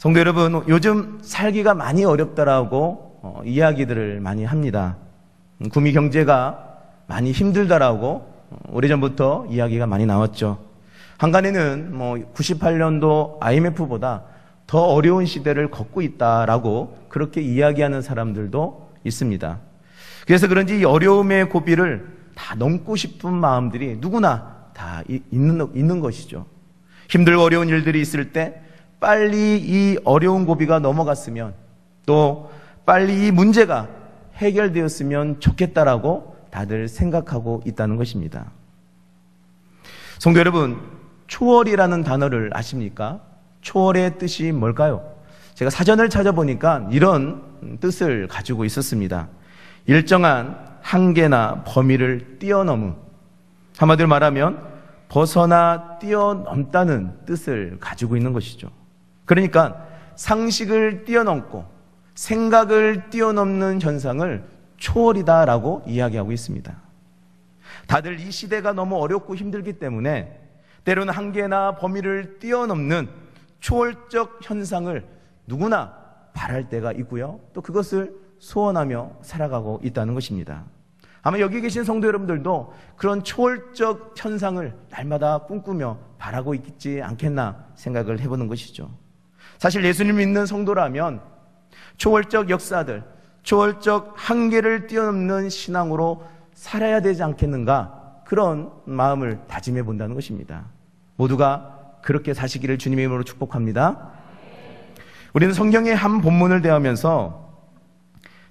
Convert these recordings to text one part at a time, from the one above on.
성도 여러분, 요즘 살기가 많이 어렵다라고 이야기들을 많이 합니다. 구미 경제가 많이 힘들다라고 오래전부터 이야기가 많이 나왔죠. 한간에는 98년도 IMF보다 더 어려운 시대를 걷고 있다라고 그렇게 이야기하는 사람들도 있습니다. 그래서 그런지 이 어려움의 고비를 다 넘고 싶은 마음들이 누구나 다 있는 것이죠. 힘들고 어려운 일들이 있을 때 빨리 이 어려운 고비가 넘어갔으면, 또 빨리 이 문제가 해결되었으면 좋겠다라고 다들 생각하고 있다는 것입니다. 성도 여러분, 초월이라는 단어를 아십니까? 초월의 뜻이 뭘까요? 제가 사전을 찾아보니까 이런 뜻을 가지고 있었습니다. 일정한 한계나 범위를 뛰어넘음, 한마디로 말하면 벗어나 뛰어넘다는 뜻을 가지고 있는 것이죠. 그러니까 상식을 뛰어넘고 생각을 뛰어넘는 현상을 초월이다라고 이야기하고 있습니다. 다들 이 시대가 너무 어렵고 힘들기 때문에 때로는 한계나 범위를 뛰어넘는 초월적 현상을 누구나 바랄 때가 있고요, 또 그것을 소원하며 살아가고 있다는 것입니다. 아마 여기 계신 성도 여러분들도 그런 초월적 현상을 날마다 꿈꾸며 바라고 있지 않겠나 생각을 해보는 것이죠. 사실 예수님 믿는 성도라면 초월적 역사들, 초월적 한계를 뛰어넘는 신앙으로 살아야 되지 않겠는가, 그런 마음을 다짐해 본다는 것입니다. 모두가 그렇게 사시기를 주님의 이름으로 축복합니다. 우리는 성경의 한 본문을 대하면서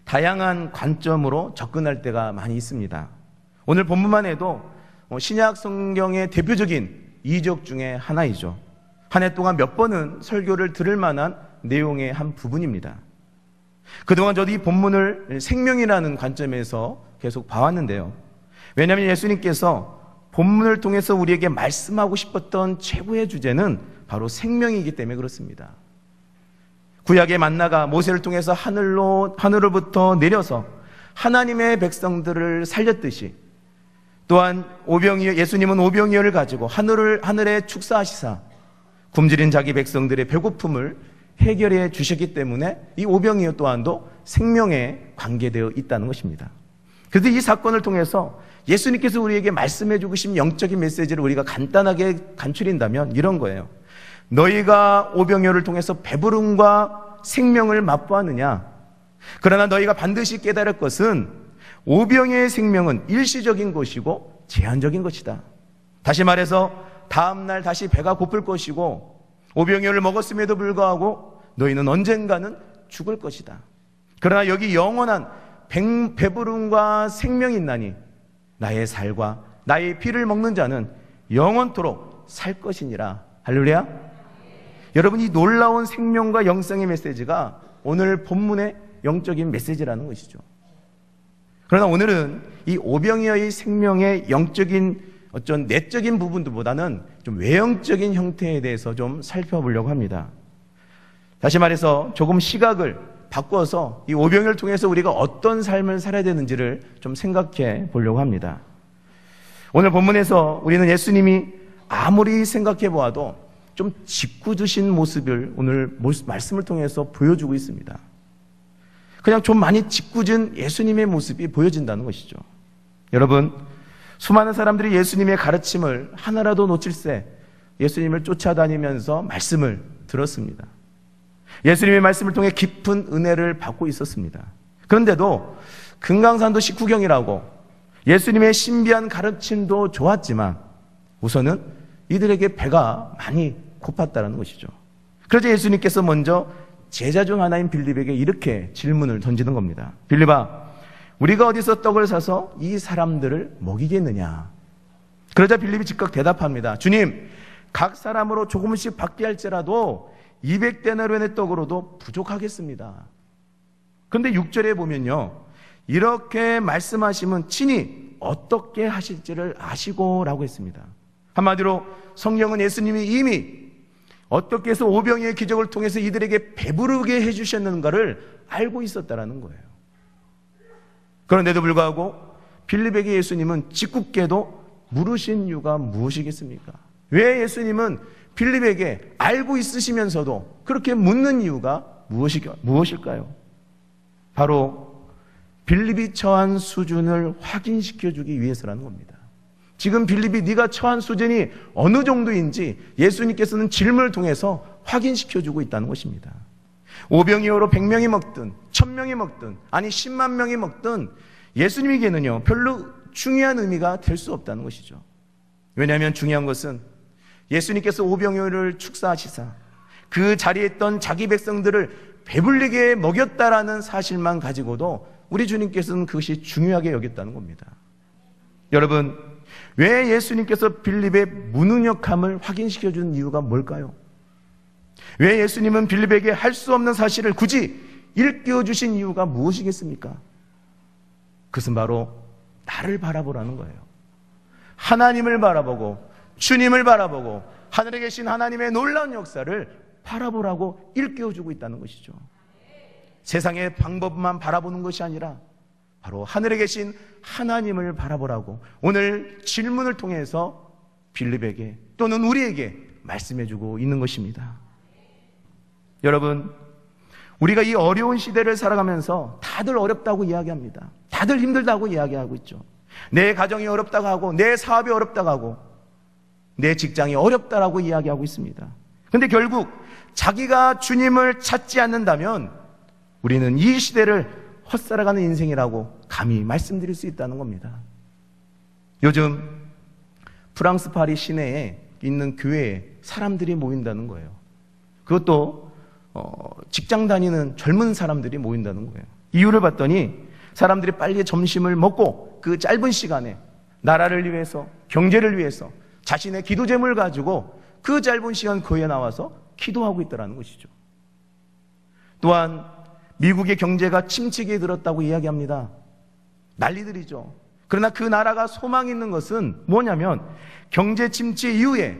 다양한 관점으로 접근할 때가 많이 있습니다. 오늘 본문만 해도 신약 성경의 대표적인 이적 중에 하나이죠. 한 해 동안 몇 번은 설교를 들을 만한 내용의 한 부분입니다. 그동안 저도 이 본문을 생명이라는 관점에서 계속 봐왔는데요. 왜냐하면 예수님께서 본문을 통해서 우리에게 말씀하고 싶었던 최고의 주제는 바로 생명이기 때문에 그렇습니다. 구약의 만나가 모세를 통해서 하늘로부터 내려서 하나님의 백성들을 살렸듯이, 또한 예수님은 오병이어를 가지고 하늘에 축사하시사 굶주린 자기 백성들의 배고픔을 해결해 주셨기 때문에 이 오병이어 또한도 생명에 관계되어 있다는 것입니다. 그래서 이 사건을 통해서 예수님께서 우리에게 말씀해 주고 싶은 영적인 메시지를 우리가 간단하게 간추린다면 이런 거예요. 너희가 오병이어를 통해서 배부름과 생명을 맛보았느냐? 그러나 너희가 반드시 깨달을 것은 오병이어의 생명은 일시적인 것이고 제한적인 것이다. 다시 말해서 다음날 다시 배가 고플 것이고, 오병이어를 먹었음에도 불구하고 너희는 언젠가는 죽을 것이다. 그러나 여기 영원한 배부름과 생명이 있나니 나의 살과 나의 피를 먹는 자는 영원토록 살 것이니라. 할렐루야. 여러분, 이 놀라운 생명과 영생의 메시지가 오늘 본문의 영적인 메시지라는 것이죠. 그러나 오늘은 이 오병이어의 생명의 영적인 어떤 내적인 부분들보다는 좀 외형적인 형태에 대해서 좀 살펴보려고 합니다. 다시 말해서 조금 시각을 바꿔서 이 오병이어를 통해서 우리가 어떤 삶을 살아야 되는지를 좀 생각해 보려고 합니다. 오늘 본문에서 우리는 예수님이 아무리 생각해 보아도 좀 짓궂으신 모습을 오늘 말씀을 통해서 보여주고 있습니다. 그냥 좀 많이 짓궂은 예수님의 모습이 보여진다는 것이죠. 여러분, 수많은 사람들이 예수님의 가르침을 하나라도 놓칠새 예수님을 쫓아다니면서 말씀을 들었습니다. 예수님의 말씀을 통해 깊은 은혜를 받고 있었습니다. 그런데도 금강산도 식후경이라고 예수님의 신비한 가르침도 좋았지만 우선은 이들에게 배가 많이 고팠다는 것이죠. 그래서 예수님께서 먼저 제자 중 하나인 빌립에게 이렇게 질문을 던지는 겁니다. 빌립아, 우리가 어디서 떡을 사서 이 사람들을 먹이겠느냐? 그러자 빌립이 즉각 대답합니다. 주님, 각 사람으로 조금씩 받게 할지라도 200데나리온의 떡으로도 부족하겠습니다. 그런데 6절에 보면요, 이렇게 말씀하시면 친히 어떻게 하실지를 아시고 라고 했습니다. 한마디로 성경은 예수님이 이미 어떻게 해서 오병이어의 기적을 통해서 이들에게 배부르게 해주셨는가를 알고 있었다는 거예요. 그런데도 불구하고 빌립에게 예수님은 짓궂게도 물으신 이유가 무엇이겠습니까? 왜 예수님은 빌립에게 알고 있으시면서도 그렇게 묻는 이유가 무엇일까요? 바로 빌립이 처한 수준을 확인시켜주기 위해서라는 겁니다. 지금 빌립이 네가 처한 수준이 어느 정도인지 예수님께서는 질문을 통해서 확인시켜주고 있다는 것입니다. 오병이어로 100명이 먹든 1000명이 먹든 아니 10만 명이 먹든 예수님에게는요 별로 중요한 의미가 될 수 없다는 것이죠. 왜냐하면 중요한 것은 예수님께서 오병이어를 축사하시사 그 자리에 있던 자기 백성들을 배불리게 먹였다라는 사실만 가지고도 우리 주님께서는 그것이 중요하게 여겼다는 겁니다. 여러분, 왜 예수님께서 빌립의 무능력함을 확인시켜준 이유가 뭘까요? 왜 예수님은 빌립에게 할 수 없는 사실을 굳이 일깨워주신 이유가 무엇이겠습니까? 그것은 바로 나를 바라보라는 거예요. 하나님을 바라보고 주님을 바라보고 하늘에 계신 하나님의 놀라운 역사를 바라보라고 일깨워주고 있다는 것이죠. 세상의 방법만 바라보는 것이 아니라 바로 하늘에 계신 하나님을 바라보라고 오늘 질문을 통해서 빌립에게 또는 우리에게 말씀해주고 있는 것입니다. 여러분, 우리가 이 어려운 시대를 살아가면서 다들 어렵다고 이야기합니다. 다들 힘들다고 이야기하고 있죠. 내 가정이 어렵다고 하고 내 사업이 어렵다고 하고 내 직장이 어렵다라고 이야기하고 있습니다. 그런데 결국 자기가 주님을 찾지 않는다면 우리는 이 시대를 헛살아가는 인생이라고 감히 말씀드릴 수 있다는 겁니다. 요즘 프랑스 파리 시내에 있는 교회에 사람들이 모인다는 거예요. 그것도 직장 다니는 젊은 사람들이 모인다는 거예요. 이유를 봤더니 사람들이 빨리 점심을 먹고 그 짧은 시간에 나라를 위해서 경제를 위해서 자신의 기도 제목을 가지고 그 짧은 시간 교회에 나와서 기도하고 있다는 것이죠. 또한 미국의 경제가 침체기에 들었다고 이야기합니다. 난리들이죠. 그러나 그 나라가 소망이 있는 것은 뭐냐면 경제 침체 이후에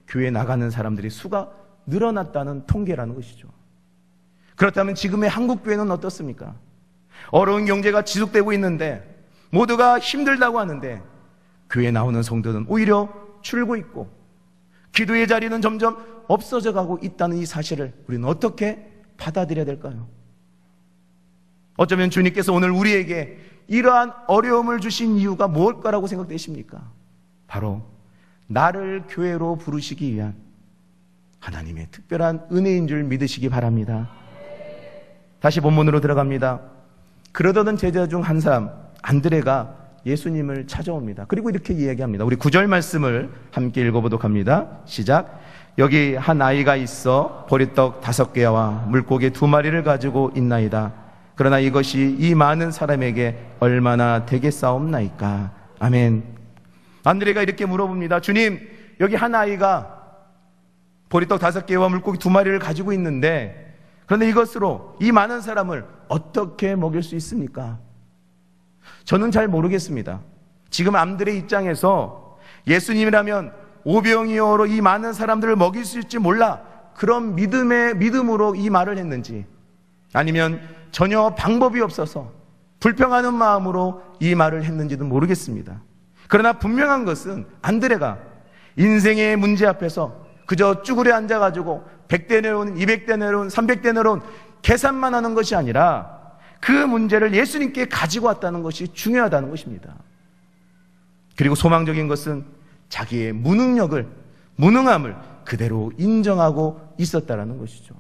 교회에 나가는 사람들의 수가 늘어났다는 통계라는 것이죠. 그렇다면 지금의 한국 교회는 어떻습니까? 어려운 경제가 지속되고 있는데 모두가 힘들다고 하는데 교회에 나오는 성도는 오히려 줄고 있고 기도의 자리는 점점 없어져 가고 있다는 이 사실을 우리는 어떻게 받아들여야 될까요? 어쩌면 주님께서 오늘 우리에게 이러한 어려움을 주신 이유가 무엇일까라고 생각되십니까? 바로 나를 교회로 부르시기 위한 하나님의 특별한 은혜인 줄 믿으시기 바랍니다. 다시 본문으로 들어갑니다. 그러던 제자 중 한 사람 안드레가 예수님을 찾아옵니다. 그리고 이렇게 이야기합니다. 우리 9절 말씀을 함께 읽어보도록 합니다. 시작. 여기 한 아이가 있어 보리떡 5개와 물고기 2마리를 가지고 있나이다. 그러나 이것이 이 많은 사람에게 얼마나 되겠사옵나이까. 아멘. 안드레가 이렇게 물어봅니다. 주님, 여기 한 아이가 보리떡 5개와 물고기 2마리를 가지고 있는데 그런데 이것으로 이 많은 사람을 어떻게 먹일 수 있습니까? 저는 잘 모르겠습니다. 지금 안드레 입장에서 예수님이라면 오병이어로 이 많은 사람들을 먹일 수 있을지 몰라 그런 믿음으로 이 말을 했는지 아니면 전혀 방법이 없어서 불평하는 마음으로 이 말을 했는지도 모르겠습니다. 그러나 분명한 것은 안드레가 인생의 문제 앞에서 그저 쭈그려 앉아가지고 100대 내려온, 200대 내려온, 300대 내려온 계산만 하는 것이 아니라 그 문제를 예수님께 가지고 왔다는 것이 중요하다는 것입니다. 그리고 소망적인 것은 자기의 무능함을 그대로 인정하고 있었다는 것이죠.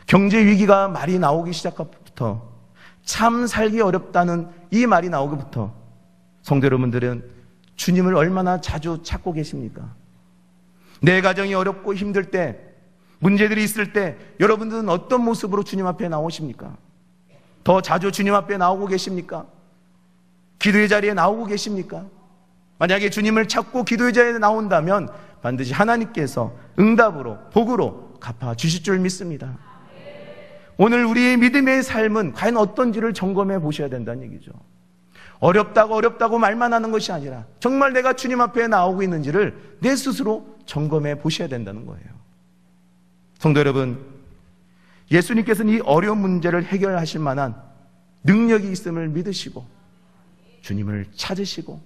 경제 위기가 말이 나오기 시작부터 참 살기 어렵다는 이 말이 나오기부터 성도 여러분들은 주님을 얼마나 자주 찾고 계십니까? 내 가정이 어렵고 힘들 때, 문제들이 있을 때 여러분들은 어떤 모습으로 주님 앞에 나오십니까? 더 자주 주님 앞에 나오고 계십니까? 기도의 자리에 나오고 계십니까? 만약에 주님을 찾고 기도의 자리에 나온다면 반드시 하나님께서 응답으로, 복으로 갚아주실 줄 믿습니다. 오늘 우리의 믿음의 삶은 과연 어떤지를 점검해 보셔야 된다는 얘기죠. 어렵다고 말만 하는 것이 아니라 정말 내가 주님 앞에 나오고 있는지를 내 스스로 점검해 보셔야 된다는 거예요. 성도 여러분, 예수님께서는 이 어려운 문제를 해결하실 만한 능력이 있음을 믿으시고 주님을 찾으시고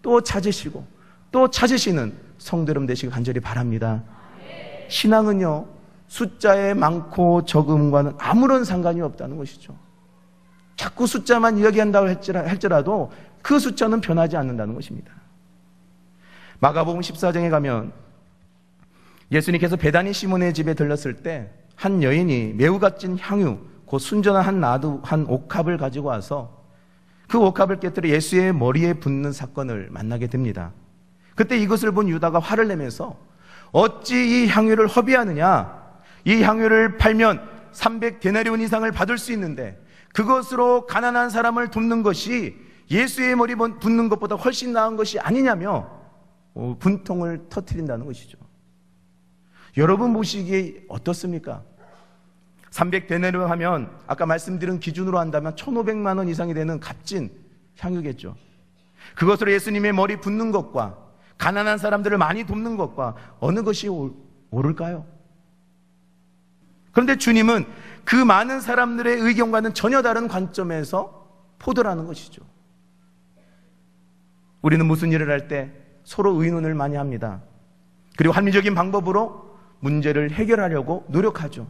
또 찾으시고 또 찾으시는 성도 여러분 되시길 간절히 바랍니다. 신앙은요, 숫자의 많고 적음과는 아무런 상관이 없다는 것이죠. 자꾸 숫자만 이야기한다고 할지라도 그 숫자는 변하지 않는다는 것입니다. 마가복음 14장에 가면 예수님께서 베다니 시몬의 집에 들렀을 때 한 여인이 매우 값진 향유, 곧 순전한 한 옥합을 가지고 와서 그 옥합을 깨뜨려 예수의 머리에 붓는 사건을 만나게 됩니다. 그때 이것을 본 유다가 화를 내면서 어찌 이 향유를 허비하느냐, 이 향유를 팔면 300데나리온 이상을 받을 수 있는데 그것으로 가난한 사람을 돕는 것이 예수의 머리 붓는 것보다 훨씬 나은 것이 아니냐며 분통을 터뜨린다는 것이죠. 여러분 보시기에 어떻습니까? 300데나리온 하면 아까 말씀드린 기준으로 한다면 1,500만 원 이상이 되는 값진 향유겠죠. 그것으로 예수님의 머리 붓는 것과 가난한 사람들을 많이 돕는 것과 어느 것이 옳을까요? 그런데 주님은 그 많은 사람들의 의견과는 전혀 다른 관점에서 포도라는 것이죠. 우리는 무슨 일을 할 때 서로 의논을 많이 합니다. 그리고 합리적인 방법으로 문제를 해결하려고 노력하죠.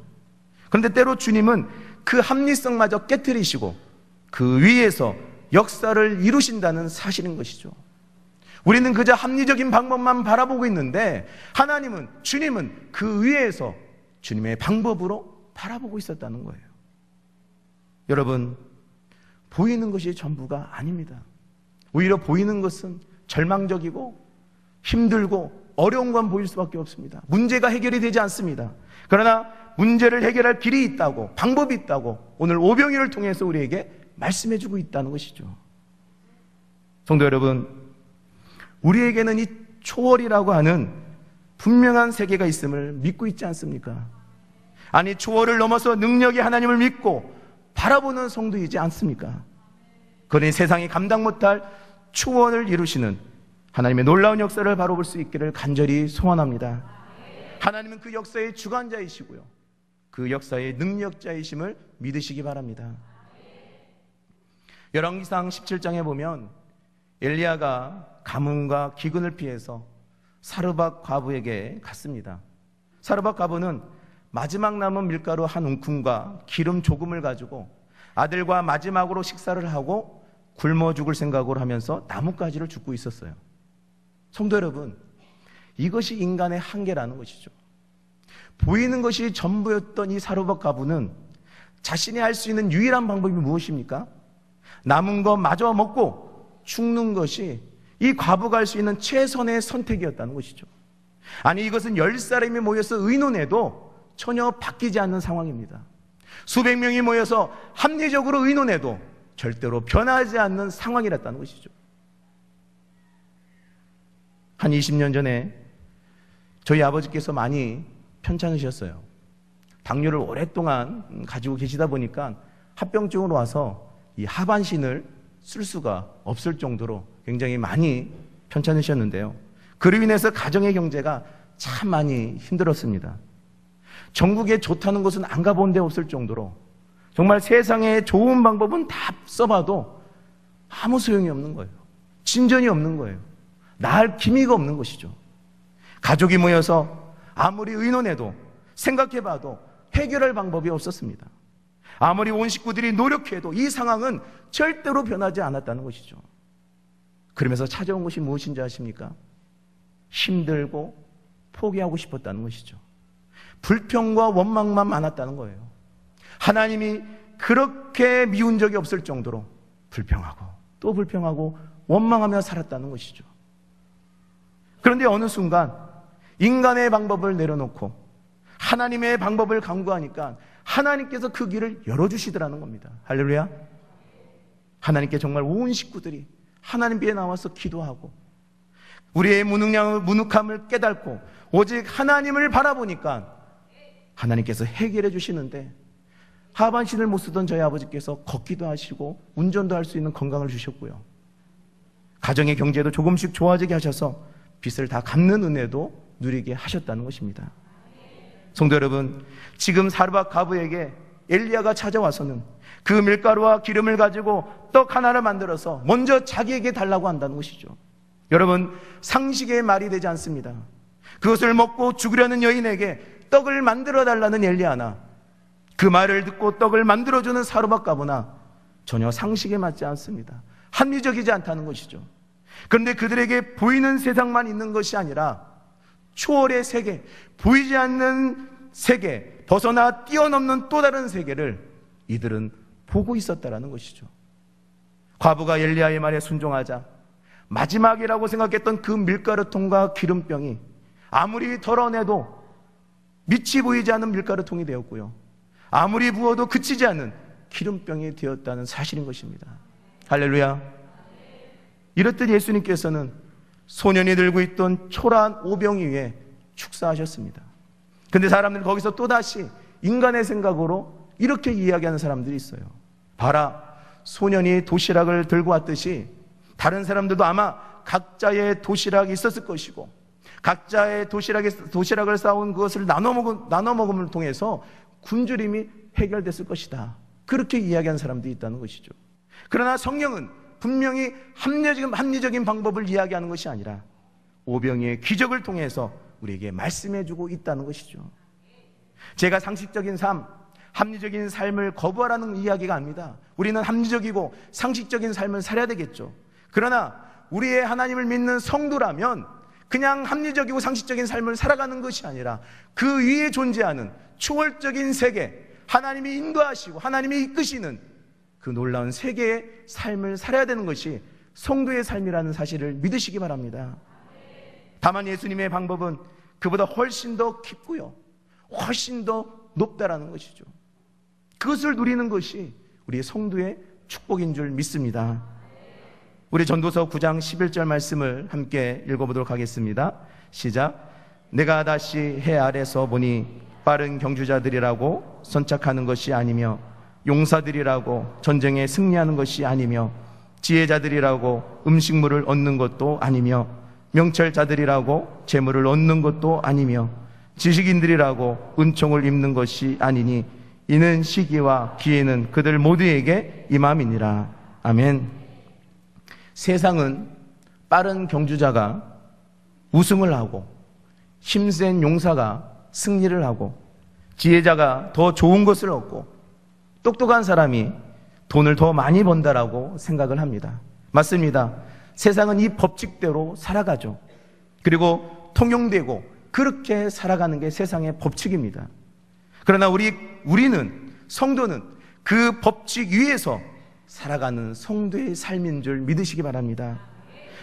그런데 때로 주님은 그 합리성마저 깨트리시고 그 위에서 역사를 이루신다는 사실인 것이죠. 우리는 그저 합리적인 방법만 바라보고 있는데 하나님은, 주님은 그 위에서 주님의 방법으로 바라보고 있었다는 거예요. 여러분, 보이는 것이 전부가 아닙니다. 오히려 보이는 것은 절망적이고 힘들고 어려운 건 보일 수밖에 없습니다. 문제가 해결이 되지 않습니다. 그러나 문제를 해결할 길이 있다고, 방법이 있다고 오늘 오병이를 통해서 우리에게 말씀해주고 있다는 것이죠. 성도 여러분, 우리에게는 이 초월이라고 하는 분명한 세계가 있음을 믿고 있지 않습니까? 아니, 초월을 넘어서 능력이 하나님을 믿고 바라보는 성도이지 않습니까? 그러니 세상이 감당 못할 초월을 이루시는 하나님의 놀라운 역사를 바로 볼 수 있기를 간절히 소원합니다. 하나님은 그 역사의 주관자이시고요, 그 역사의 능력자이심을 믿으시기 바랍니다. 열왕기상 17장에 보면 엘리야가 가뭄과 기근을 피해서 사르밧 과부에게 갔습니다. 사르밧 과부는 마지막 남은 밀가루 한 움큼과 기름 조금을 가지고 아들과 마지막으로 식사를 하고 굶어 죽을 생각을 하면서 나뭇가지를 줍고 있었어요. 성도 여러분, 이것이 인간의 한계라는 것이죠. 보이는 것이 전부였던 이 사르밧 과부는 자신이 할 수 있는 유일한 방법이 무엇입니까? 남은 거 마저 먹고 죽는 것이 이 과부가 할 수 있는 최선의 선택이었다는 것이죠. 아니, 이것은 10사람이 모여서 의논해도 전혀 바뀌지 않는 상황입니다. 수백 명이 모여서 합리적으로 의논해도 절대로 변하지 않는 상황이었다는 것이죠. 한 20년 전에 저희 아버지께서 많이 편찮으셨어요. 당뇨를 오랫동안 가지고 계시다 보니까 합병증으로 와서 이 하반신을 쓸 수가 없을 정도로 굉장히 많이 편찮으셨는데요. 그로 인해서 가정의 경제가 참 많이 힘들었습니다. 전국에 좋다는 곳은 안 가본 데 없을 정도로 정말 세상에 좋은 방법은 다 써봐도 아무 소용이 없는 거예요. 진전이 없는 거예요. 나을 기미가 없는 것이죠. 가족이 모여서 아무리 의논해도 생각해봐도 해결할 방법이 없었습니다. 아무리 온 식구들이 노력해도 이 상황은 절대로 변하지 않았다는 것이죠. 그러면서 찾아온 것이 무엇인지 아십니까? 힘들고 포기하고 싶었다는 것이죠. 불평과 원망만 많았다는 거예요. 하나님이 그렇게 미운 적이 없을 정도로 불평하고 또 불평하고 원망하며 살았다는 것이죠. 그런데 어느 순간 인간의 방법을 내려놓고 하나님의 방법을 강구하니까 하나님께서 그 길을 열어주시더라는 겁니다. 할렐루야. 하나님께 정말 온 식구들이 하나님 뒤에 나와서 기도하고 우리의 무능함을 깨닫고 오직 하나님을 바라보니까 하나님께서 해결해 주시는데 하반신을 못 쓰던 저희 아버지께서 걷기도 하시고 운전도 할 수 있는 건강을 주셨고요. 가정의 경제도 조금씩 좋아지게 하셔서 빚을 다 갚는 은혜도 누리게 하셨다는 것입니다. 성도 여러분, 지금 사르밧 과부에게 엘리야가 찾아와서는 그 밀가루와 기름을 가지고 떡 하나를 만들어서 먼저 자기에게 달라고 한다는 것이죠. 여러분, 상식의 말이 되지 않습니다. 그것을 먹고 죽으려는 여인에게 떡을 만들어 달라는 엘리야나 그 말을 듣고 떡을 만들어주는 사르밧 가보나 전혀 상식에 맞지 않습니다. 합리적이지 않다는 것이죠. 그런데 그들에게 보이는 세상만 있는 것이 아니라 초월의 세계, 보이지 않는 세계, 벗어나 뛰어넘는 또 다른 세계를 이들은 보고 있었다라는 것이죠. 과부가 엘리야의 말에 순종하자 마지막이라고 생각했던 그 밀가루통과 기름병이 아무리 덜어내도 밑이 보이지 않는 밀가루통이 되었고요, 아무리 부어도 그치지 않는 기름병이 되었다는 사실인 것입니다. 할렐루야. 이렇듯 예수님께서는 소년이 들고 있던 초라한 오병이 위에 축사하셨습니다. 근데 사람들은 거기서 또다시 인간의 생각으로 이렇게 이야기하는 사람들이 있어요. 봐라, 소년이 도시락을 들고 왔듯이 다른 사람들도 아마 각자의 도시락이 있었을 것이고 각자의 도시락을 쌓은 그것을 나눠 먹음을 통해서 굶주림이 해결됐을 것이다. 그렇게 이야기하는 사람들이 있다는 것이죠. 그러나 성경은 분명히 합리적인 방법을 이야기하는 것이 아니라 오병이의 기적을 통해서 우리에게 말씀해주고 있다는 것이죠. 제가 상식적인 삶, 합리적인 삶을 거부하라는 이야기가 아닙니다. 우리는 합리적이고 상식적인 삶을 살아야 되겠죠. 그러나 우리의 하나님을 믿는 성도라면 그냥 합리적이고 상식적인 삶을 살아가는 것이 아니라 그 위에 존재하는 초월적인 세계, 하나님이 인도하시고 하나님이 이끄시는 그 놀라운 세계의 삶을 살아야 되는 것이 성도의 삶이라는 사실을 믿으시기 바랍니다. 다만 예수님의 방법은 그보다 훨씬 더 깊고요, 훨씬 더 높다라는 것이죠. 그것을 누리는 것이 우리의 성도의 축복인 줄 믿습니다. 우리 전도서 9장 11절 말씀을 함께 읽어보도록 하겠습니다. 시작. 내가 다시 해 아래서 보니 빠른 경주자들이라고 선착하는 것이 아니며 용사들이라고 전쟁에 승리하는 것이 아니며 지혜자들이라고 음식물을 얻는 것도 아니며 명철자들이라고 재물을 얻는 것도 아니며 지식인들이라고 은총을 입는 것이 아니니 이는 시기와 기회는 그들 모두에게 임함이니라. 아멘. 세상은 빠른 경주자가 우승을 하고 힘센 용사가 승리를 하고 지혜자가 더 좋은 것을 얻고 똑똑한 사람이 돈을 더 많이 번다라고 생각을 합니다. 맞습니다. 세상은 이 법칙대로 살아가죠. 그리고 통용되고 그렇게 살아가는 게 세상의 법칙입니다. 그러나 우리는, 성도는 그 법칙 위에서 살아가는 성도의 삶인 줄 믿으시기 바랍니다.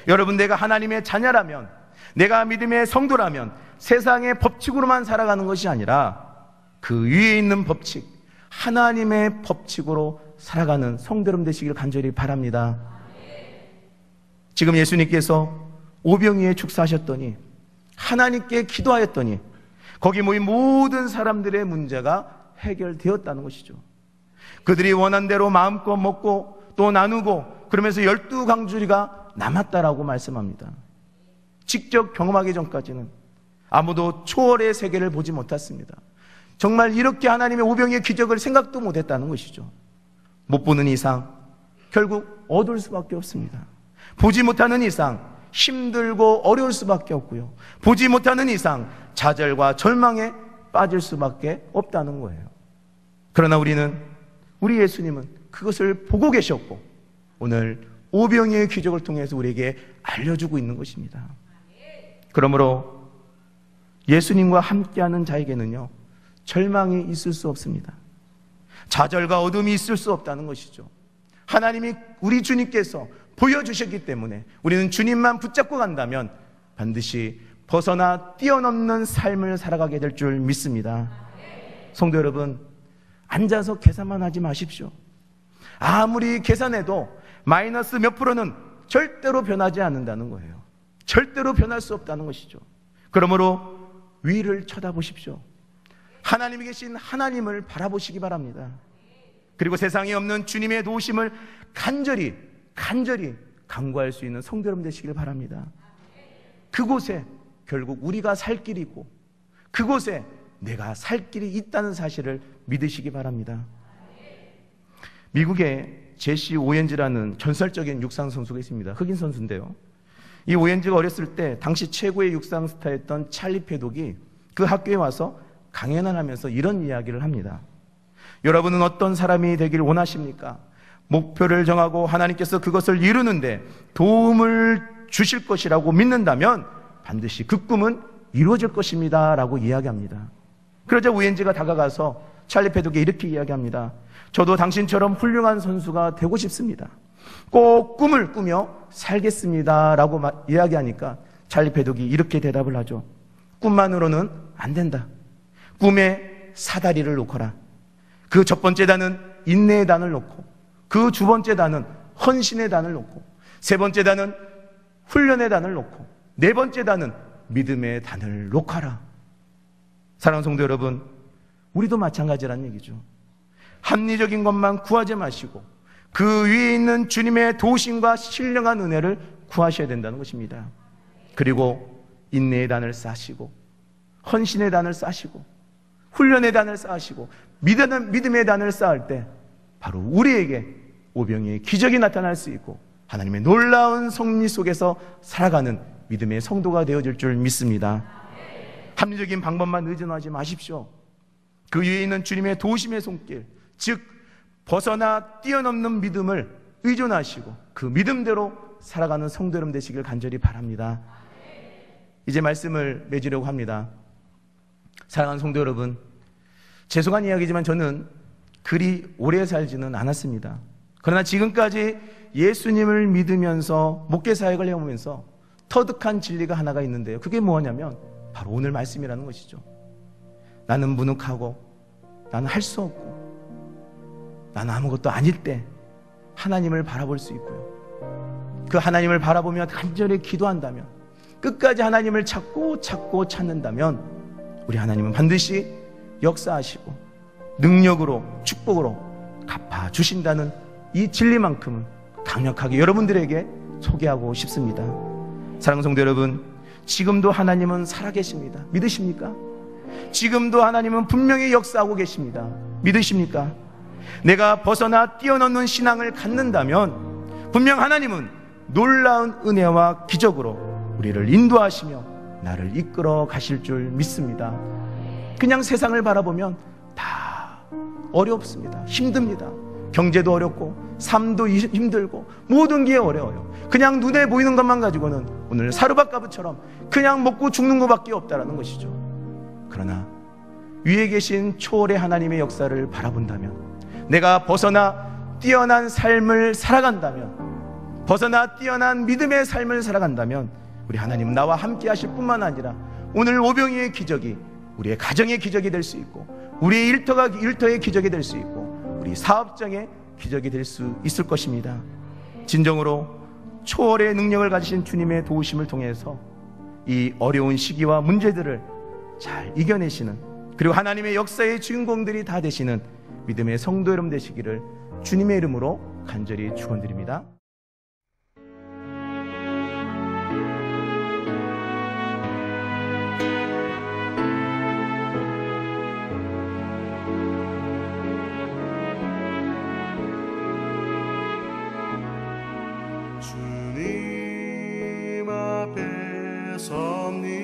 여러분, 내가 하나님의 자녀라면, 내가 믿음의 성도라면 세상의 법칙으로만 살아가는 것이 아니라 그 위에 있는 법칙, 하나님의 법칙으로 살아가는 성도 여러분 되시길 간절히 바랍니다. 지금 예수님께서 오병이에 축사하셨더니, 하나님께 기도하였더니 거기 모인 모든 사람들의 문제가 해결되었다는 것이죠. 그들이 원한 대로 마음껏 먹고 또 나누고 그러면서 12강주리가 남았다라고 말씀합니다. 직접 경험하기 전까지는 아무도 초월의 세계를 보지 못했습니다. 정말 이렇게 하나님의 오병이의 기적을 생각도 못했다는 것이죠. 못 보는 이상 결국 어두울 수밖에 없습니다. 보지 못하는 이상 힘들고 어려울 수밖에 없고요, 보지 못하는 이상 좌절과 절망에 빠질 수밖에 없다는 거예요. 그러나 우리 예수님은 그것을 보고 계셨고 오늘 오병이의 기적을 통해서 우리에게 알려주고 있는 것입니다. 그러므로 예수님과 함께하는 자에게는요, 절망이 있을 수 없습니다. 좌절과 어둠이 있을 수 없다는 것이죠. 하나님이, 우리 주님께서 보여주셨기 때문에 우리는 주님만 붙잡고 간다면 반드시 벗어나 뛰어넘는 삶을 살아가게 될 줄 믿습니다. 성도 여러분, 앉아서 계산만 하지 마십시오. 아무리 계산해도 마이너스 몇 프로는 절대로 변하지 않는다는 거예요. 절대로 변할 수 없다는 것이죠. 그러므로 위를 쳐다보십시오. 하나님이 계신 하나님을 바라보시기 바랍니다. 그리고 세상에 없는 주님의 도우심을 간절히 간구할 수 있는 성도 여러분 되시길 바랍니다. 그곳에 결국 우리가 살 길이 있고 그곳에 내가 살 길이 있다는 사실을 믿으시기 바랍니다. 미국의 제시 오웬즈라는 전설적인 육상 선수가 있습니다. 흑인 선수인데요, 이 오웬즈가 어렸을 때 당시 최고의 육상 스타였던 찰리 패독이 그 학교에 와서 강연을 하면서 이런 이야기를 합니다. 여러분은 어떤 사람이 되길 원하십니까? 목표를 정하고 하나님께서 그것을 이루는데 도움을 주실 것이라고 믿는다면 반드시 그 꿈은 이루어질 것입니다 라고 이야기합니다. 그러자 오웬즈가 다가가서 찰리 패독에 이렇게 이야기합니다. 저도 당신처럼 훌륭한 선수가 되고 싶습니다. 꼭 꿈을 꾸며 살겠습니다 라고 이야기하니까 찰리 패독이 이렇게 대답을 하죠. 꿈만으로는 안 된다. 꿈에 사다리를 놓거라. 그 첫 번째 단은 인내의 단을 놓고, 그 두 번째 단은 헌신의 단을 놓고, 세 번째 단은 훈련의 단을 놓고, 네 번째 단은 믿음의 단을 놓거라. 사랑하는 성도 여러분, 우리도 마찬가지라는 얘기죠. 합리적인 것만 구하지 마시고 그 위에 있는 주님의 도우심과 신령한 은혜를 구하셔야 된다는 것입니다. 그리고 인내의 단을 쌓으시고, 헌신의 단을 쌓으시고, 훈련의 단을 쌓으시고, 믿음의 단을 쌓을 때 바로 우리에게 오병이의 기적이 나타날 수 있고 하나님의 놀라운 섭리 속에서 살아가는 믿음의 성도가 되어질 줄 믿습니다. 합리적인 방법만 의존하지 마십시오. 그 위에 있는 주님의 도우심의 손길, 즉 벗어나 뛰어넘는 믿음을 의존하시고 그 믿음대로 살아가는 성도 여러분 되시길 간절히 바랍니다. 이제 말씀을 맺으려고 합니다. 사랑하는 성도 여러분, 죄송한 이야기지만 저는 그리 오래 살지는 않았습니다. 그러나 지금까지 예수님을 믿으면서 목회 사역을 해오면서 터득한 진리가 하나가 있는데요. 그게 뭐냐면 바로 오늘 말씀이라는 것이죠. 나는 무능하고 나는 할 수 없고 나는 아무것도 아닐 때 하나님을 바라볼 수 있고요. 그 하나님을 바라보며 간절히 기도한다면, 끝까지 하나님을 찾고 찾는다면 우리 하나님은 반드시 역사하시고 능력으로 축복으로 갚아주신다는 이 진리만큼은 강력하게 여러분들에게 소개하고 싶습니다. 사랑하는 성도 여러분, 지금도 하나님은 살아계십니다. 믿으십니까? 지금도 하나님은 분명히 역사하고 계십니다. 믿으십니까? 내가 벗어나 뛰어넘는 신앙을 갖는다면 분명 하나님은 놀라운 은혜와 기적으로 우리를 인도하시며 나를 이끌어 가실 줄 믿습니다. 그냥 세상을 바라보면 다 어렵습니다. 힘듭니다. 경제도 어렵고 삶도 힘들고 모든 게 어려워요. 그냥 눈에 보이는 것만 가지고는 오늘 사르밧가부처럼 그냥 먹고 죽는 것밖에 없다라는 것이죠. 그러나 위에 계신 초월의 하나님의 역사를 바라본다면, 내가 벗어나 뛰어난 삶을 살아간다면, 벗어나 뛰어난 믿음의 삶을 살아간다면 우리 하나님은 나와 함께 하실 뿐만 아니라 오늘 오병이의 기적이 우리의 가정의 기적이 될 수 있고, 우리의 일터의 기적이 될 수 있고, 우리 사업장의 기적이 될 수 있을 것입니다. 진정으로 초월의 능력을 가지신 주님의 도우심을 통해서 이 어려운 시기와 문제들을 잘 이겨내시는, 그리고 하나님의 역사의 주인공들이 다 되시는 믿음의 성도 여러분 되시기를 주님의 이름으로 간절히 축원드립니다. 주님 앞에 섭니다.